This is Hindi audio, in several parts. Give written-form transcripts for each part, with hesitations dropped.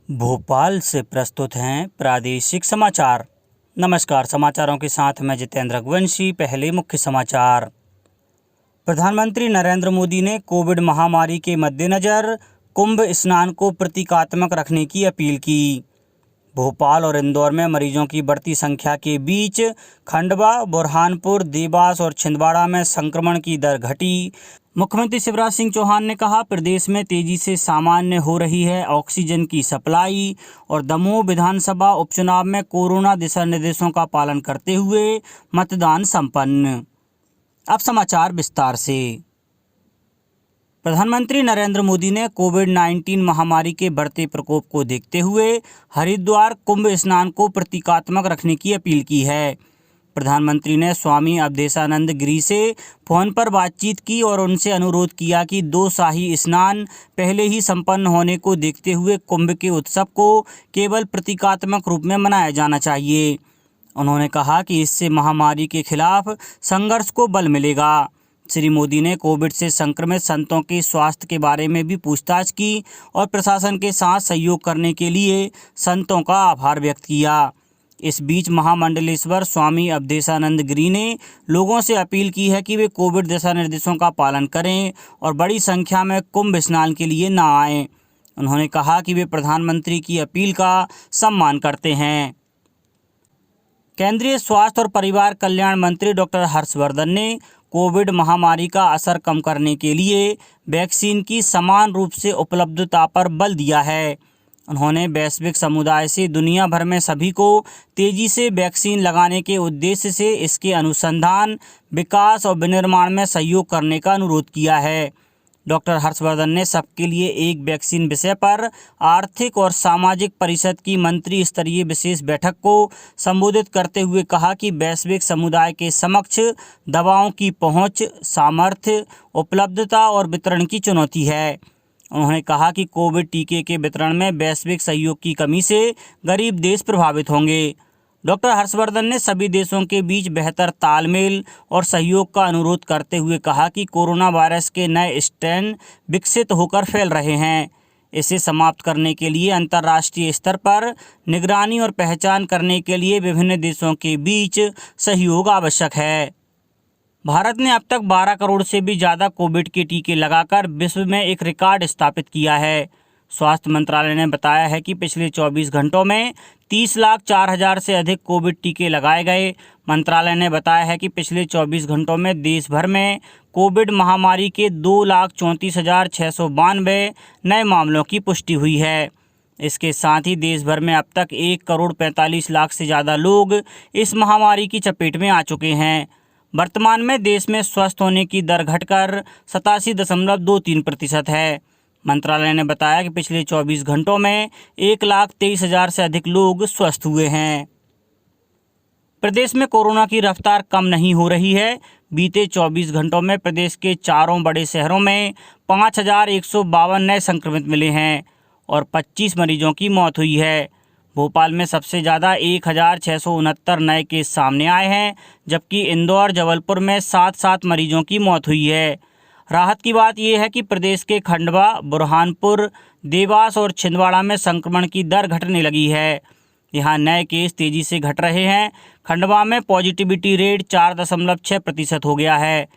भोपाल से प्रस्तुत हैं प्रादेशिक समाचार। नमस्कार, समाचारों के साथ मैं जितेंद्र रघुवंशी। पहले मुख्य समाचार। प्रधानमंत्री नरेंद्र मोदी ने कोविड महामारी के मद्देनज़र कुंभ स्नान को प्रतीकात्मक रखने की अपील की। भोपाल और इंदौर में मरीजों की बढ़ती संख्या के बीच खंडवा, बुरहानपुर, देवास और छिंदवाड़ा में संक्रमण की दर घटी। मुख्यमंत्री शिवराज सिंह चौहान ने कहा, प्रदेश में तेजी से सामान्य हो रही है ऑक्सीजन की सप्लाई। और दमोह विधानसभा उपचुनाव में कोरोना दिशा निर्देशों का पालन करते हुए मतदान संपन्न। अब समाचार विस्तार से। प्रधानमंत्री नरेंद्र मोदी ने कोविड-19 महामारी के बढ़ते प्रकोप को देखते हुए हरिद्वार कुंभ स्नान को प्रतीकात्मक रखने की अपील की है। प्रधानमंत्री ने स्वामी अवधेशानंद गिरी से फोन पर बातचीत की और उनसे अनुरोध किया कि 2 शाही स्नान पहले ही संपन्न होने को देखते हुए कुंभ के उत्सव को केवल प्रतीकात्मक रूप में मनाया जाना चाहिए। उन्होंने कहा कि इससे महामारी के खिलाफ संघर्ष को बल मिलेगा। श्री मोदी ने कोविड से संक्रमित संतों के स्वास्थ्य के बारे में भी पूछताछ की और प्रशासन के साथ सहयोग करने के लिए संतों का आभार व्यक्त किया। इस बीच महामंडलेश्वर स्वामी अवधेशानंद गिरी ने लोगों से अपील की है कि वे कोविड दिशा निर्देशों का पालन करें और बड़ी संख्या में कुंभ स्नान के लिए न आएं। उन्होंने कहा कि वे प्रधानमंत्री की अपील का सम्मान करते हैं। केंद्रीय स्वास्थ्य और परिवार कल्याण मंत्री डॉक्टर हर्षवर्धन ने कोविड महामारी का असर कम करने के लिए वैक्सीन की समान रूप से उपलब्धता पर बल दिया है। उन्होंने वैश्विक समुदाय से दुनिया भर में सभी को तेजी से वैक्सीन लगाने के उद्देश्य से इसके अनुसंधान, विकास और विनिर्माण में सहयोग करने का अनुरोध किया है। डॉक्टर हर्षवर्धन ने सबके लिए एक वैक्सीन विषय पर आर्थिक और सामाजिक परिषद की मंत्री स्तरीय विशेष बैठक को संबोधित करते हुए कहा कि वैश्विक समुदाय के समक्ष दवाओं की पहुंच, सामर्थ्य, उपलब्धता और वितरण की चुनौती है। उन्होंने कहा कि कोविड टीके के वितरण में वैश्विक सहयोग की कमी से गरीब देश प्रभावित होंगे। डॉक्टर हर्षवर्धन ने सभी देशों के बीच बेहतर तालमेल और सहयोग का अनुरोध करते हुए कहा कि कोरोना वायरस के नए स्ट्रेन विकसित होकर फैल रहे हैं। इसे समाप्त करने के लिए अंतर्राष्ट्रीय स्तर पर निगरानी और पहचान करने के लिए विभिन्न देशों के बीच सहयोग आवश्यक है। भारत ने अब तक 12 करोड़ से भी ज़्यादा कोविड के टीके लगाकर विश्व में एक रिकॉर्ड स्थापित किया है। स्वास्थ्य मंत्रालय ने बताया है कि पिछले 24 घंटों में 30,04,000 से अधिक कोविड टीके लगाए गए। मंत्रालय ने बताया है कि पिछले 24 घंटों में देश भर में कोविड महामारी के 2,34,692 नए मामलों की पुष्टि हुई है। इसके साथ ही देश भर में अब तक 1,45,00,000 से ज़्यादा लोग इस महामारी की चपेट में आ चुके हैं। वर्तमान में देश में स्वस्थ होने की दर घटकर 87.23% है। मंत्रालय ने बताया कि पिछले 24 घंटों में 1,23,000 से अधिक लोग स्वस्थ हुए हैं। प्रदेश में कोरोना की रफ्तार कम नहीं हो रही है। बीते 24 घंटों में प्रदेश के चारों बड़े शहरों में 5,152 नए संक्रमित मिले हैं और 25 मरीजों की मौत हुई है। भोपाल में सबसे ज़्यादा 1,669 नए केस सामने आए हैं, जबकि इंदौर, जबलपुर में 7 मरीजों की मौत हुई है। राहत की बात यह है कि प्रदेश के खंडवा, बुरहानपुर, देवास और छिंदवाड़ा में संक्रमण की दर घटने लगी है। यहाँ नए केस तेजी से घट रहे हैं। खंडवा में पॉजिटिविटी रेट 4.6% हो गया है।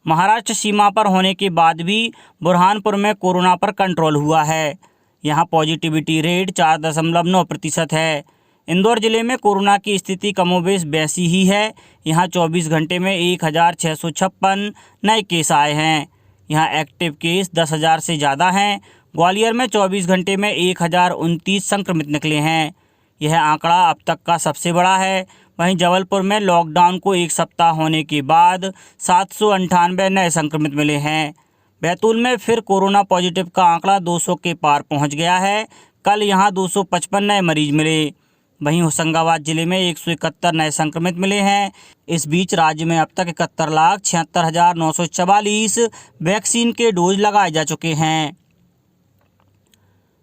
महाराष्ट्र सीमा पर होने के बाद भी बुरहानपुर में कोरोना पर कंट्रोल हुआ है। यहाँ पॉजिटिविटी रेट 4.9% है। इंदौर जिले में कोरोना की स्थिति कमोबेश वैसी ही है। यहाँ 24 घंटे में 1,656 नए केस आए हैं। यहाँ एक्टिव केस 10,000 से ज़्यादा हैं। ग्वालियर में 24 घंटे में 1,029 संक्रमित निकले हैं। यह आंकड़ा अब तक का सबसे बड़ा है। वहीं जबलपुर में लॉकडाउन को 1 सप्ताह होने के बाद 798 नए संक्रमित मिले हैं। बैतूल में फिर कोरोना पॉजिटिव का आंकड़ा 200 के पार पहुंच गया है। कल यहां 255 नए मरीज मिले। वहीं होशंगाबाद जिले में 171 नए संक्रमित मिले हैं। इस बीच राज्य में अब तक 71,76,944 वैक्सीन के डोज लगाए जा चुके हैं।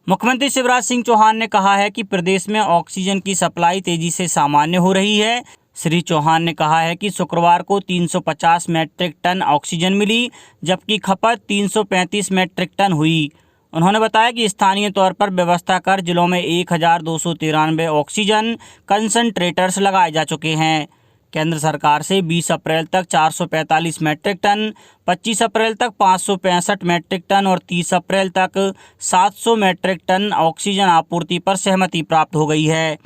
मुख्यमंत्री शिवराज सिंह चौहान ने कहा है कि प्रदेश में ऑक्सीजन की सप्लाई तेजी से सामान्य हो रही है। श्री चौहान ने कहा है कि शुक्रवार को 350 मैट्रिक टन ऑक्सीजन मिली, जबकि खपत 335 मैट्रिक टन हुई। उन्होंने बताया कि स्थानीय तौर पर व्यवस्था कर जिलों में 1293 ऑक्सीजन कंसंट्रेटर्स लगाए जा चुके हैं। केंद्र सरकार से 20 अप्रैल तक 445 मैट्रिक टन, 25 अप्रैल तक 565 मैट्रिक टन और 30 अप्रैल तक 700 मैट्रिक टन ऑक्सीजन आपूर्ति पर सहमति प्राप्त हो गई है।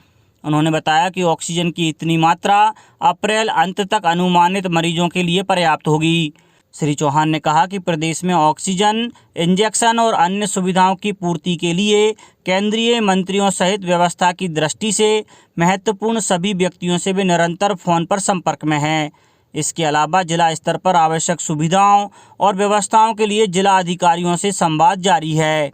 उन्होंने बताया कि ऑक्सीजन की इतनी मात्रा अप्रैल अंत तक अनुमानित मरीजों के लिए पर्याप्त होगी। श्री चौहान ने कहा कि प्रदेश में ऑक्सीजन, इंजेक्शन और अन्य सुविधाओं की पूर्ति के लिए केंद्रीय मंत्रियों सहित व्यवस्था की दृष्टि से महत्वपूर्ण सभी व्यक्तियों से वे निरंतर फोन पर संपर्क में हैं। इसके अलावा जिला स्तर पर आवश्यक सुविधाओं और व्यवस्थाओं के लिए जिला अधिकारियों से संवाद जारी है।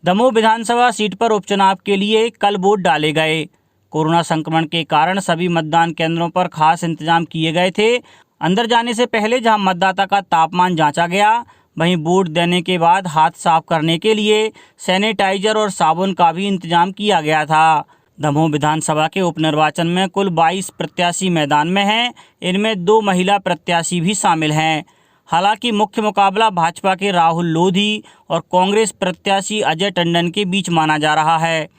दमोह विधानसभा सीट पर उपचुनाव के लिए कल वोट डाले गए। कोरोना संक्रमण के कारण सभी मतदान केंद्रों पर खास इंतजाम किए गए थे। अंदर जाने से पहले जहां मतदाता का तापमान जांचा गया, वहीं वोट देने के बाद हाथ साफ करने के लिए सैनिटाइजर और साबुन का भी इंतजाम किया गया था। दमोह विधानसभा के उपनिर्वाचन में कुल 22 प्रत्याशी मैदान में हैं। इनमें 2 महिला प्रत्याशी भी शामिल हैं। हालांकि मुख्य मुकाबला भाजपा के राहुल लोधी और कांग्रेस प्रत्याशी अजय टंडन के बीच माना जा रहा है।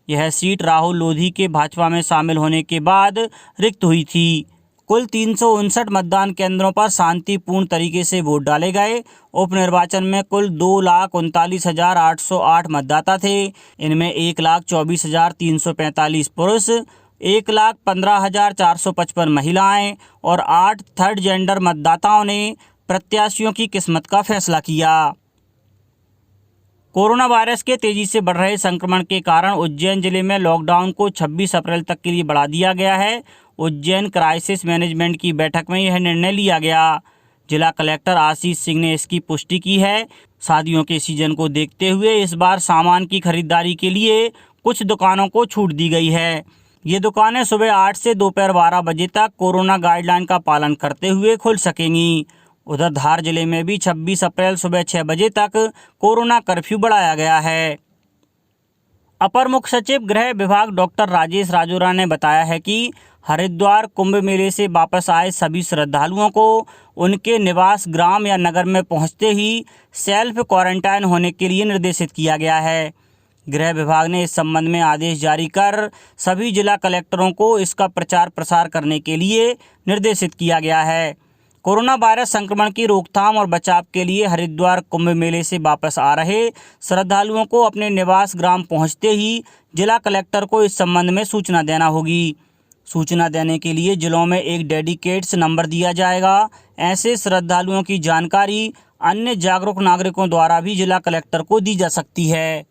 यह सीट राहुल लोधी के भाजपा में शामिल होने के बाद रिक्त हुई थी। कुल 359 मतदान केंद्रों पर शांतिपूर्ण तरीके से वोट डाले गए। उपनिर्वाचन में कुल 2,39,808 मतदाता थे। इनमें 1,24,345 पुरुष, 1,15,455 महिलाएं और 8 थर्ड जेंडर मतदाताओं ने प्रत्याशियों की किस्मत का फैसला किया। कोरोना वायरस के तेजी से बढ़ रहे संक्रमण के कारण उज्जैन जिले में लॉकडाउन को 26 अप्रैल तक के लिए बढ़ा दिया गया है। उज्जैन क्राइसिस मैनेजमेंट की बैठक में यह निर्णय लिया गया। जिला कलेक्टर आशीष सिंह ने इसकी पुष्टि की है। शादियों के सीजन को देखते हुए इस बार सामान की खरीदारी के लिए कुछ दुकानों को छूट दी गई है। ये दुकानें सुबह 8 से दोपहर 12 बजे तक कोरोना गाइडलाइन का पालन करते हुए खुल सकेंगी। उधर धार जिले में भी 26 अप्रैल सुबह 6 बजे तक कोरोना कर्फ्यू बढ़ाया गया है। अपर मुख्य सचिव गृह विभाग डॉक्टर राजेश राजौरा ने बताया है कि हरिद्वार कुंभ मेले से वापस आए सभी श्रद्धालुओं को उनके निवास ग्राम या नगर में पहुंचते ही सेल्फ क्वारंटाइन होने के लिए निर्देशित किया गया है। गृह विभाग ने इस संबंध में आदेश जारी कर सभी जिला कलेक्टरों को इसका प्रचार प्रसार करने के लिए निर्देशित किया गया है। कोरोना वायरस संक्रमण की रोकथाम और बचाव के लिए हरिद्वार कुंभ मेले से वापस आ रहे श्रद्धालुओं को अपने निवास ग्राम पहुंचते ही जिला कलेक्टर को इस संबंध में सूचना देना होगी। सूचना देने के लिए जिलों में एक डेडिकेट्स नंबर दिया जाएगा। ऐसे श्रद्धालुओं की जानकारी अन्य जागरूक नागरिकों द्वारा भी जिला कलेक्टर को दी जा सकती है।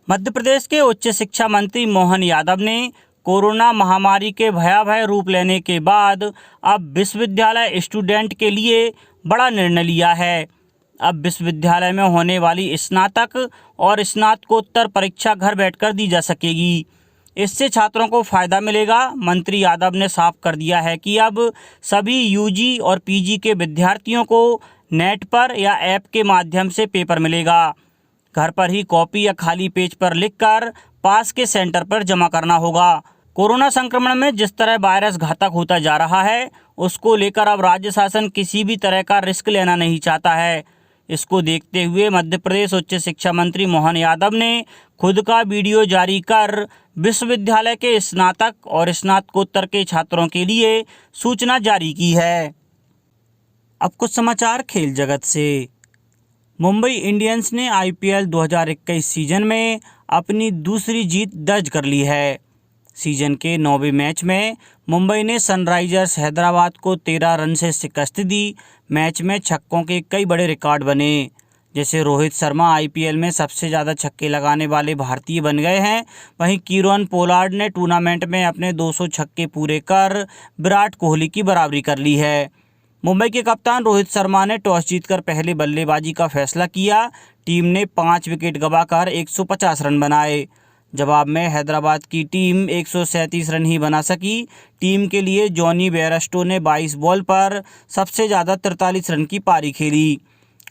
मध्य प्रदेश के उच्च शिक्षा मंत्री मोहन यादव ने कोरोना महामारी के भयावह रूप लेने के बाद अब विश्वविद्यालय स्टूडेंट के लिए बड़ा निर्णय लिया है। अब विश्वविद्यालय में होने वाली स्नातक और स्नातकोत्तर परीक्षा घर बैठकर दी जा सकेगी। इससे छात्रों को फायदा मिलेगा। मंत्री यादव ने साफ कर दिया है कि अब सभी यूजी और पीजी के विद्यार्थियों को नेट पर या ऐप के माध्यम से पेपर मिलेगा। घर पर ही कॉपी या खाली पेज पर लिखकर पास के सेंटर पर जमा करना होगा। कोरोना संक्रमण में जिस तरह वायरस घातक होता जा रहा है, उसको लेकर अब राज्य शासन किसी भी तरह का रिस्क लेना नहीं चाहता है। इसको देखते हुए मध्य प्रदेश उच्च शिक्षा मंत्री मोहन यादव ने खुद का वीडियो जारी कर विश्वविद्यालय के स्नातक और स्नातकोत्तर के छात्रों के लिए सूचना जारी की है। अब कुछ समाचार खेल जगत से। मुंबई इंडियंस ने IPL 2021 सीजन में अपनी दूसरी जीत दर्ज कर ली है। सीजन के 9वें मैच में मुंबई ने सनराइजर्स हैदराबाद को 13 रन से शिकस्त दी। मैच में छक्कों के कई बड़े रिकॉर्ड बने, जैसे रोहित शर्मा IPL में सबसे ज़्यादा छक्के लगाने वाले भारतीय बन गए हैं। वहीं कीरोन पोलार्ड ने टूर्नामेंट में अपने 200 छक्के पूरे कर विराट कोहली की बराबरी कर ली है। मुंबई के कप्तान रोहित शर्मा ने टॉस जीतकर पहले बल्लेबाजी का फैसला किया। टीम ने 5 विकेट गंवाकर 150 रन बनाए। जवाब में हैदराबाद की टीम 137 रन ही बना सकी। टीम के लिए जॉनी बेयरस्टो ने 22 बॉल पर सबसे ज़्यादा 43 रन की पारी खेली।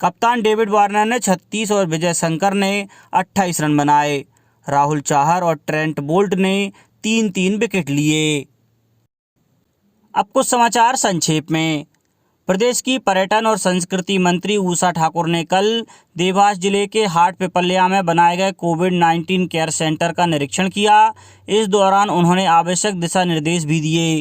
कप्तान डेविड वार्नर ने 36 और विजय शंकर ने 28 रन बनाए। राहुल चाहर और ट्रेंट बोल्ट ने 3-3 विकेट लिए। अब कुछ समाचार संक्षेप में। प्रदेश की पर्यटन और संस्कृति मंत्री उषा ठाकुर ने कल देवास जिले के हाट पिपल्या में बनाए गए कोविड-19 केयर सेंटर का निरीक्षण किया। इस दौरान उन्होंने आवश्यक दिशा निर्देश भी दिए।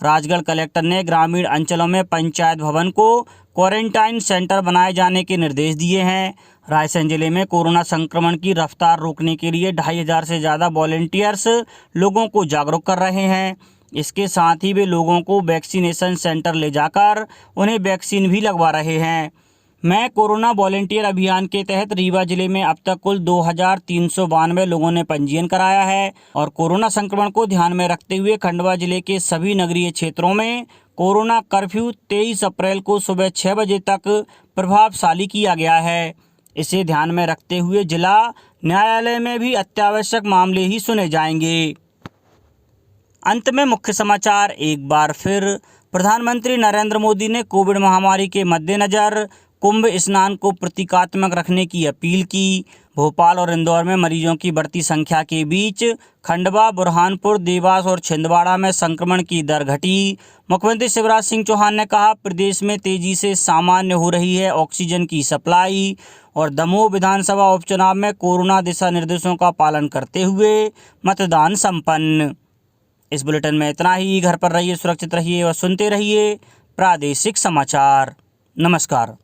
राजगढ़ कलेक्टर ने ग्रामीण अंचलों में पंचायत भवन को क्वारंटाइन सेंटर बनाए जाने के निर्देश दिए हैं। रायसेन जिले में कोरोना संक्रमण की रफ्तार रोकने के लिए 2500 से ज़्यादा वॉलंटियर्स लोगों को जागरूक कर रहे हैं। इसके साथ ही वे लोगों को वैक्सीनेशन सेंटर ले जाकर उन्हें वैक्सीन भी लगवा रहे हैं। मैं कोरोना वॉलंटियर अभियान के तहत रीवा जिले में अब तक कुल 2392 लोगों ने पंजीयन कराया है और कोरोना संक्रमण को ध्यान में रखते हुए खंडवा जिले के सभी नगरीय क्षेत्रों में कोरोना कर्फ्यू 23 अप्रैल को सुबह 6 बजे तक प्रभावशाली किया गया है। इसे ध्यान में रखते हुए जिला न्यायालय में भी अत्यावश्यक मामले ही सुने जाएंगे। अंत में मुख्य समाचार एक बार फिर। प्रधानमंत्री नरेंद्र मोदी ने कोविड महामारी के मद्देनज़र कुंभ स्नान को प्रतीकात्मक रखने की अपील की। भोपाल और इंदौर में मरीजों की बढ़ती संख्या के बीच खंडवा, बुरहानपुर, देवास और छिंदवाड़ा में संक्रमण की दर घटी। मुख्यमंत्री शिवराज सिंह चौहान ने कहा, प्रदेश में तेजी से सामान्य हो रही है ऑक्सीजन की सप्लाई। और दमोह विधानसभा उपचुनाव में कोरोना दिशा निर्देशों का पालन करते हुए मतदान संपन्न। इस बुलेटिन में इतना ही। घर पर रहिए, सुरक्षित रहिए और सुनते रहिए प्रादेशिक समाचार। नमस्कार।